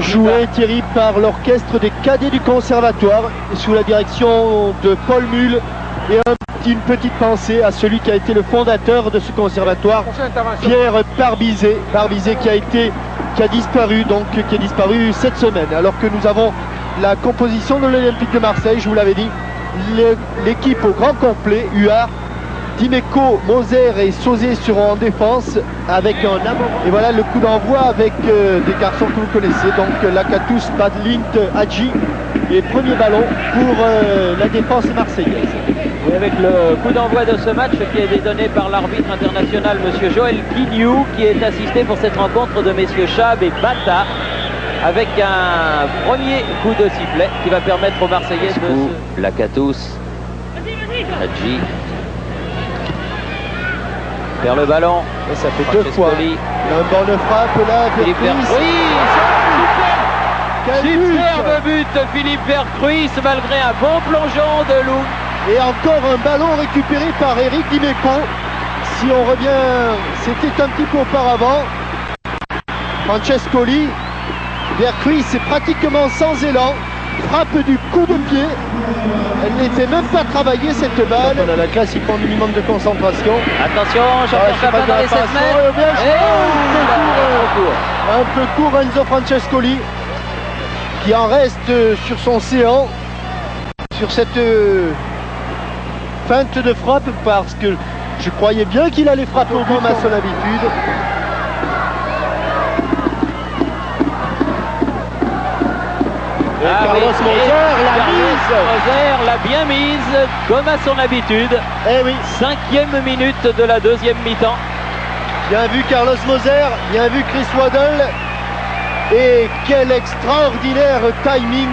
joué Thierry par l'orchestre des cadets du conservatoire sous la direction de Paul Mull, et une petite pensée à celui qui a été le fondateur de ce conservatoire, Pierre Barbizet qui a disparu cette semaine, alors que nous avons la composition de l'Olympique de Marseille. Je vous l'avais dit, l'équipe au grand complet, Huard, Dimeco, Moser et Sauzet seront en défense avec un amont. Et voilà le coup d'envoi avec des garçons que vous connaissez, donc Lakatos, Badlint, Hadji, et premier ballon pour la défense marseillaise. Et avec le coup d'envoi de ce match qui est donné par l'arbitre international monsieur Joël Quignou, qui est assisté pour cette rencontre de messieurs Chab et Bata, avec un premier coup de sifflet qui va permettre aux Marseillais de... Lakatos, Hadji vers le ballon. Et ça fait deux fois. Un bonne frappe là. Philippe Vercruis. Superbe but de Philippe Vercruis malgré un bon plongeon de Lou. Et encore un ballon récupéré par Eric Dimeco. Si on revient, c'était un petit peu auparavant. Francescoli. Vercruis c'est pratiquement sans élan. Frappe du coup de pied. Elle n'était même pas travaillée cette balle. On a la classe, il prend un minimum de concentration. Attention, Jean-Pierre Papin dans les 7 mètres. Un peu court Enzo Francescoli, qui en reste sur son séant, sur cette feinte de frappe, parce que je croyais bien qu'il allait frapper au bombe à son habitude. Carlos Moser l'a bien mise, comme à son habitude. Eh oui. 5e minute de la deuxième mi-temps. Bien vu Carlos Moser, bien vu Chris Waddle. Et quel extraordinaire timing,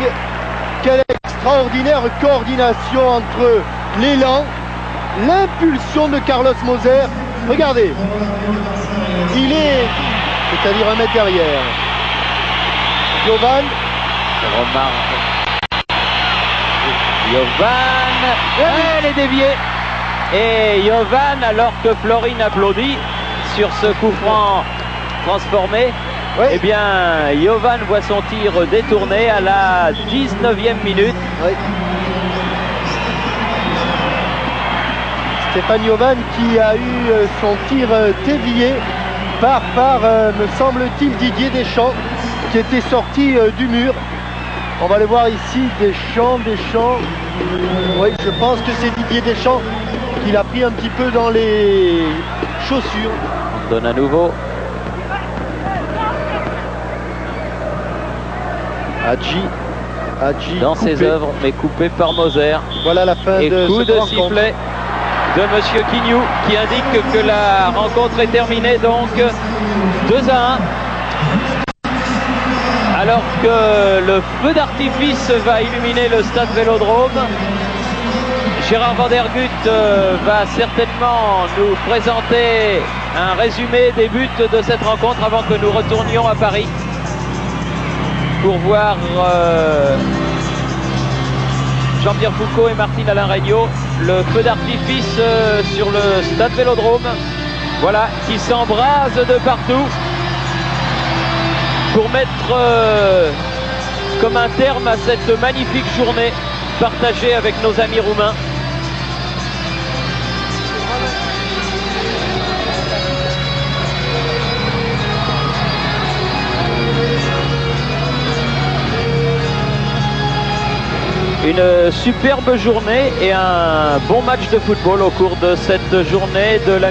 quelle extraordinaire coordination entre l'élan, l'impulsion de Carlos Moser. Regardez, il est, c'est-à-dire un mètre derrière. Jovan. Jovan, elle est déviée. Et Jovan, alors que Florine applaudit sur ce coup franc transformé, oui. Eh bien Jovan voit son tir détourné à la 19e minute. Oui. Stéphane Jovan qui a eu son tir dévié par me semble-t-il, Didier Deschamps, qui était sorti du mur. On va aller voir ici, Deschamps. Oui, je pense que c'est Didier Deschamps qui l'a pris un petit peu dans les chaussures. On donne à nouveau. Hadji dans coupé. Ses œuvres, mais coupé par Moser. Voilà la fin de coup de sifflet de monsieur Quignou qui indique que la rencontre est terminée, donc 2-1. Alors que le feu d'artifice va illuminer le stade Vélodrome, Gérard Van der Gut va certainement nous présenter un résumé des buts de cette rencontre avant que nous retournions à Paris pour voir Jean-Pierre Foucault et Martine Alain Regnault. Le feu d'artifice sur le stade Vélodrome, voilà, qui s'embrase de partout pour mettre comme un terme à cette magnifique journée partagée avec nos amis roumains. Une superbe journée et un bon match de football au cours de cette journée de la